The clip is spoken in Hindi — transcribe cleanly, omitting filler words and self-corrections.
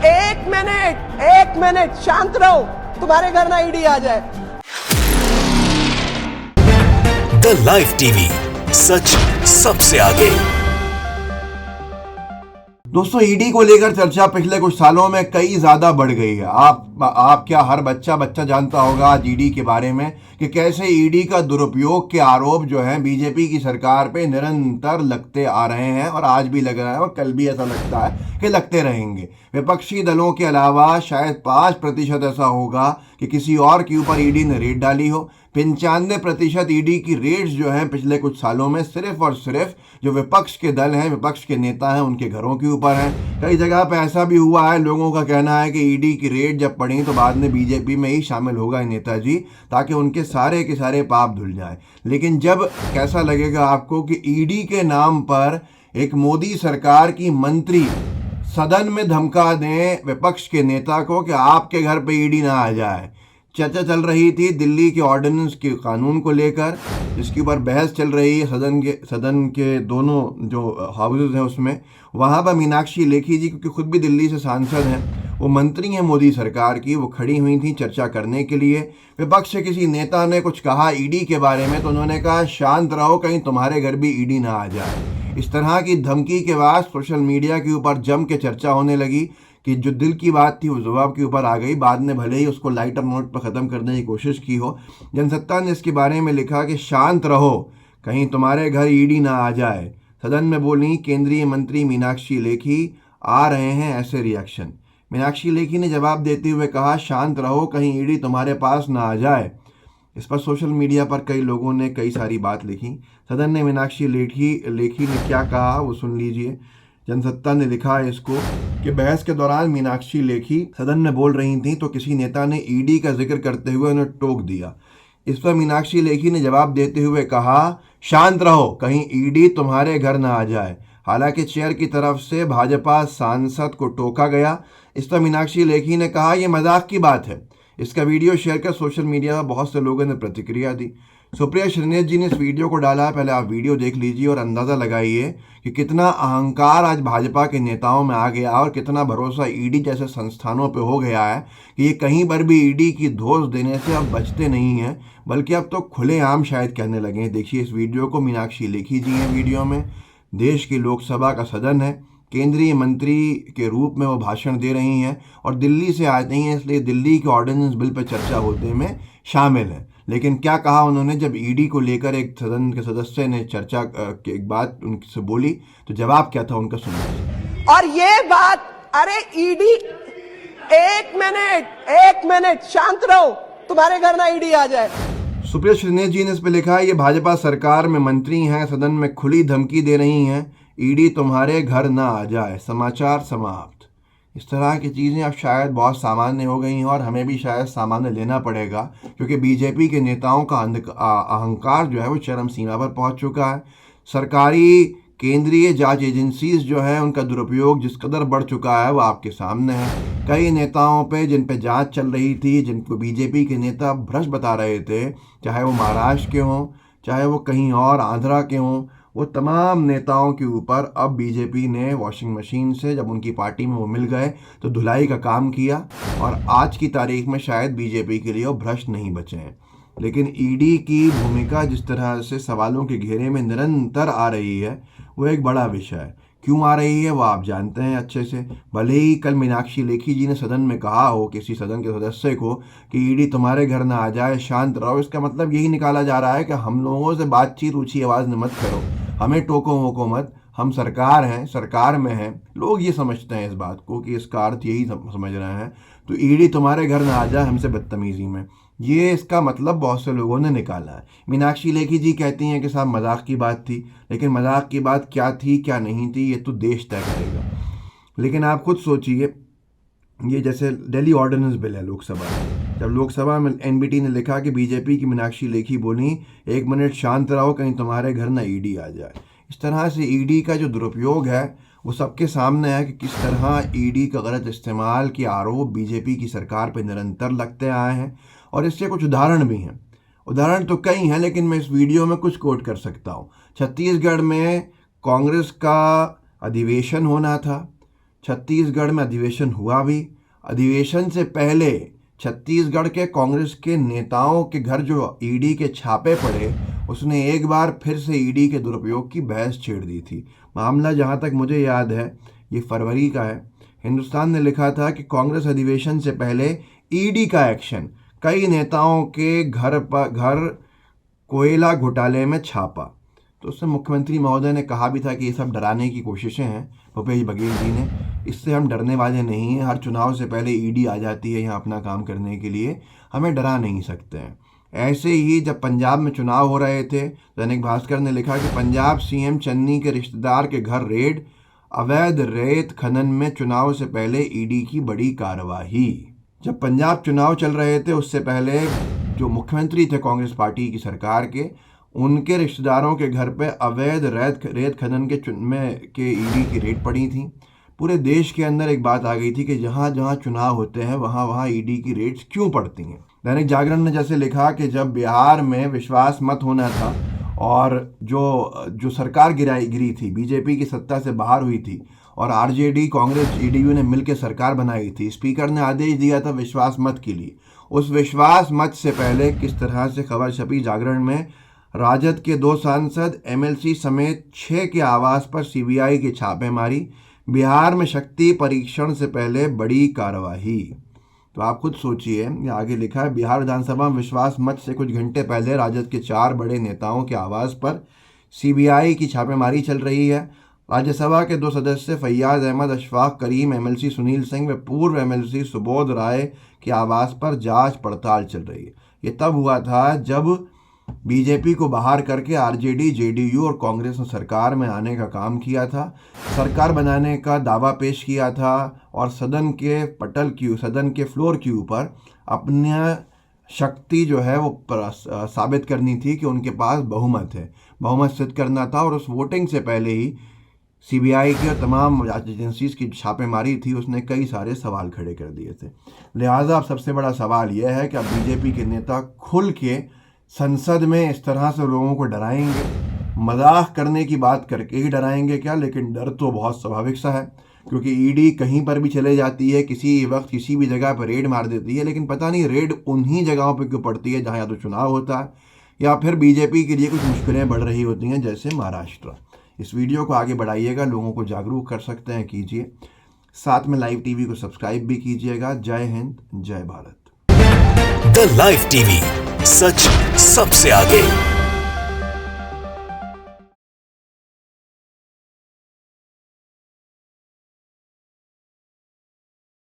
एक मिनट शांत रहो, तुम्हारे घर ना ईडी आ जाए। द लाइव टीवी, सच सबसे आगे। दोस्तों, ईडी को लेकर चर्चा पिछले कुछ सालों में कई ज्यादा बढ़ गई है। आप क्या हर बच्चा जानता होगा आज ईडी के बारे में कि कैसे ईडी का दुरुपयोग के आरोप जो है बीजेपी की सरकार पे निरंतर लगते आ रहे हैं और आज भी लग रहा है और कल भी ऐसा लगता है कि लगते रहेंगे। विपक्षी दलों के अलावा शायद 5% ऐसा होगा कि किसी और के ऊपर ईडी ने रेड डाली हो। 95% ईडी की रेड्स जो हैं पिछले कुछ सालों में सिर्फ और सिर्फ जो विपक्ष के दल हैं, विपक्ष के नेता हैं, उनके घरों के ऊपर हैं। कई जगह पे ऐसा भी हुआ है, लोगों का कहना है कि ईडी की रेड जब पड़ी तो बाद में बीजेपी में ही शामिल होगा नेताजी, ताकि उनके सारे के सारे पाप धुल जाएं। लेकिन जब कैसा लगेगा आपको कि ईडी के नाम पर एक मोदी सरकार की मंत्री सदन में धमका दें विपक्ष के नेता को कि आपके घर पे ईडी ना आ जाए। चर्चा चल रही थी दिल्ली के ऑर्डिनेंस के कानून को लेकर, जिसके ऊपर बहस चल रही है सदन के दोनों जो हाउसेज हैं उसमें। वहाँ पर मीनाक्षी लेखी जी, क्योंकि खुद भी दिल्ली से सांसद हैं, वो मंत्री हैं मोदी सरकार की, वो खड़ी हुई थी चर्चा करने के लिए। विपक्ष से किसी नेता ने कुछ कहा ईडी के बारे में तो उन्होंने कहा शांत रहो, कहीं तुम्हारे घर भी ईडी ना आ जाए। इस तरह की धमकी के बाद सोशल मीडिया के ऊपर जम के चर्चा होने लगी कि जो दिल की बात थी वो जुबान के ऊपर आ गई। बाद में भले ही उसको लाइटर नोट पर ख़त्म करने की कोशिश की हो, जनसत्ता ने इसके बारे में लिखा कि शांत रहो, कहीं तुम्हारे घर ईडी ना आ जाए। सदन में बोली केंद्रीय मंत्री मीनाक्षी लेखी, आ रहे हैं ऐसे रिएक्शन। मीनाक्षी लेखी ने जवाब देते हुए कहा शांत रहो, कहीं ईडी तुम्हारे पास ना आ जाए। इस पर सोशल मीडिया पर कई लोगों ने कई सारी बात लिखी। सदन ने मीनाक्षी लेखी ने क्या कहा वो सुन लीजिए। जनसत्ता ने लिखा है इसको कि बहस के दौरान मीनाक्षी लेखी सदन में बोल रही थी तो किसी नेता ने ईडी का जिक्र करते हुए उन्हें टोक दिया। इस पर मीनाक्षी लेखी ने जवाब देते हुए कहा शांत रहो, कहीं ईडी तुम्हारे घर ना आ जाए। हालांकि चेयर की तरफ से भाजपा सांसद को टोका गया। इस पर मीनाक्षी लेखी ने कहा यह मजाक की बात है। इसका वीडियो शेयर कर सोशल मीडिया पर बहुत से लोगों ने प्रतिक्रिया दी। सुप्रिया श्रीनेश जी ने इस वीडियो को डाला है, पहले आप वीडियो देख लीजिए और अंदाज़ा लगाइए कि कितना अहंकार आज भाजपा के नेताओं में आ गया और कितना भरोसा ईडी जैसे संस्थानों पे हो गया है कि ये कहीं पर भी ईडी की धोस देने से अब बचते नहीं हैं, बल्कि अब तो खुलेआम शायद कहने लगे हैं। देखिए इस वीडियो को, मीनाक्षी लेखी जी हैं वीडियो में, देश की लोकसभा का सदन है, केंद्रीय मंत्री के रूप में वो भाषण दे रही हैं और दिल्ली से आती हैं, इसलिए दिल्ली के ऑर्डिनेंस बिल पर चर्चा होने में शामिल है। लेकिन क्या कहा उन्होंने जब ईडी को लेकर एक सदन के सदस्य ने चर्चा की एक बात उनसे बोली तो जवाब क्या था उनका, सुनिए। और ये बात, अरे ईडी, एक मिनट शांत रहो, तुम्हारे घर ना ईडी आ जाए। सुप्रिया श्रीनेश जी ने इस पर लिखा है ये भाजपा सरकार में मंत्री हैं, सदन में खुली धमकी दे रही हैं, ईडी तुम्हारे घर ना आ जाए। समाचार समाप्त। इस तरह की चीज़ें अब शायद बहुत सामान्य हो गई हैं और हमें भी शायद सामान्य लेना पड़ेगा, क्योंकि बीजेपी के नेताओं का अहंकार जो है वो चरम सीमा पर पहुंच चुका है। सरकारी केंद्रीय जांच एजेंसीज जो है उनका दुरुपयोग जिस कदर बढ़ चुका है वो आपके सामने है। कई नेताओं पे जिन पे जांच चल रही थी, जिनको बीजेपी के नेता भ्रष्ट बता रहे थे, चाहे वो महाराष्ट्र के हों, चाहे वो कहीं और आंध्रा के हों, वो तमाम नेताओं के ऊपर अब बीजेपी ने वॉशिंग मशीन से जब उनकी पार्टी में वो मिल गए तो धुलाई का काम किया और आज की तारीख में शायद बीजेपी के लिए वो भ्रष्ट नहीं बचे हैं। लेकिन ईडी की भूमिका जिस तरह से सवालों के घेरे में निरंतर आ रही है वो एक बड़ा विषय है। क्यों आ रही है वो आप जानते हैं अच्छे से। भले ही कल मीनाक्षी लेखी जी ने सदन में कहा हो किसी सदन के सदस्य को कि ईडी तुम्हारे घर ना आ जाए, शांत रहो, इसका मतलब यही निकाला जा रहा है कि हम लोगों से बातचीत ऊंची आवाज़ में मत करो, हमें टोको वोको मत, हम सरकार हैं, सरकार में हैं। लोग ये समझते हैं इस बात को कि इसका अर्थ यही समझ रहे हैं तो ईडी तुम्हारे घर ना आ जाए हमसे बदतमीजी में, ये इसका मतलब बहुत से लोगों ने निकाला है। मीनाक्षी लेखी जी कहती हैं कि साहब मजाक की बात थी, लेकिन मजाक की बात क्या थी क्या नहीं थी ये तो देश तय करेगा। लेकिन आप खुद सोचिए, ये जैसे दिल्ली ऑर्डिनेंस बिल है लोकसभा में, जब लोकसभा में एनबीटी ने लिखा कि बीजेपी की मीनाक्षी लेखी बोली 1 मिनट शांत रहो, कहीं तुम्हारे घर ना ईडी आ जाए। इस तरह से ईडी का जो दुरुपयोग है वो सबके सामने है कि किस तरह ईडी का गलत इस्तेमाल के आरोप बीजेपी की सरकार पर निरंतर लगते आए हैं और इससे कुछ उदाहरण भी हैं। उदाहरण तो कई हैं लेकिन मैं इस वीडियो में कुछ कोट कर सकता हूँ। छत्तीसगढ़ में कांग्रेस का अधिवेशन होना था, छत्तीसगढ़ में अधिवेशन हुआ भी। अधिवेशन से पहले छत्तीसगढ़ के कांग्रेस के नेताओं के घर जो ईडी के छापे पड़े, उसने एक बार फिर से ईडी के दुरुपयोग की बहस छेड़ दी थी। मामला जहां तक मुझे याद है ये फरवरी का है। हिंदुस्तान ने लिखा था कि कांग्रेस अधिवेशन से पहले ईडी का एक्शन, कई नेताओं के घर कोयला घोटाले में छापा। तो उससे मुख्यमंत्री महोदय ने कहा भी था कि ये सब डराने की कोशिशें हैं भूपेश बघेल जी ने, इससे हम डरने वाले नहीं हैं। हर चुनाव से पहले ईडी आ जाती है यहाँ अपना काम करने के लिए, हमें डरा नहीं सकते हैं। ऐसे ही जब पंजाब में चुनाव हो रहे थे, दैनिक भास्कर ने लिखा कि पंजाब सीएम चन्नी के रिश्तेदार के घर रेड, अवैध रेत खनन में चुनाव से पहले ईडी की बड़ी कार्रवाई। जब पंजाब चुनाव चल रहे थे उससे पहले जो मुख्यमंत्री थे कांग्रेस पार्टी की सरकार के, उनके रिश्तेदारों के घर पे अवैध रेत खनन के ईडी की रेड पड़ी थी। पूरे देश के अंदर एक बात आ गई थी कि जहाँ जहाँ चुनाव होते हैं वहाँ वहाँ ईडी की रेड्स क्यों पड़ती हैं। दैनिक जागरण ने जैसे लिखा कि जब बिहार में विश्वास मत होना था और जो सरकार गिरी थी, बीजेपी की सत्ता से बाहर हुई थी और आरजेडी कांग्रेस जेडीयू ने मिलकर सरकार बनाई थी, स्पीकर ने आदेश दिया था विश्वास मत के लिए। उस विश्वास मत से पहले किस तरह से खबर छपी जागरण में, राजद के 2 सांसद, एमएलसी समेत 6 के आवास पर सीबीआई की छापेमारी, बिहार में शक्ति परीक्षण से पहले बड़ी कार्रवाई। तो आप खुद सोचिए, आगे लिखा है बिहार विधानसभा में विश्वास मत से कुछ घंटे पहले राजद के 4 बड़े नेताओं के आवास पर सीबीआई की छापेमारी चल रही है। राज्यसभा के 2 सदस्य फैयाज अहमद, अशफाक करीम, एमएलसी सुनील सिंह व पूर्व एमएलसी सुबोध राय के आवास पर जांच पड़ताल चल रही है। ये तब हुआ था जब बीजेपी को बाहर करके आरजेडी, जेडीयू और कांग्रेस ने सरकार में आने का काम किया था, सरकार बनाने का दावा पेश किया था और सदन के फ्लोर के ऊपर अपनी शक्ति जो है वो साबित करनी थी कि उनके पास बहुमत है, बहुमत सिद्ध करना था। और उस वोटिंग से पहले ही सीबीआई की और तमाम एजेंसीज की छापेमारी थी, उसने कई सारे सवाल खड़े कर दिए थे। लिहाजा अब सबसे बड़ा सवाल यह है कि अब बीजेपी के नेता खुल के संसद में इस तरह से लोगों को डराएंगे, मजाक करने की बात करके ही डराएंगे क्या? लेकिन डर तो बहुत स्वाभाविक सा है, क्योंकि ईडी कहीं पर भी चले जाती है, किसी वक्त किसी भी जगह पर रेड मार देती है, लेकिन पता नहीं रेड उन्हीं जगहों पर क्यों पड़ती है जहाँ या तो चुनाव होता है या फिर बीजेपी के लिए कुछ मुश्किलें बढ़ रही होती हैं, जैसे महाराष्ट्र। इस वीडियो को आगे बढ़ाइएगा, लोगों को जागरूक कर सकते हैं, कीजिए। साथ में लाइव टीवी को सब्सक्राइब भी कीजिएगा। जय हिंद, जय भारत। द लाइव टीवी, सच सबसे आगे।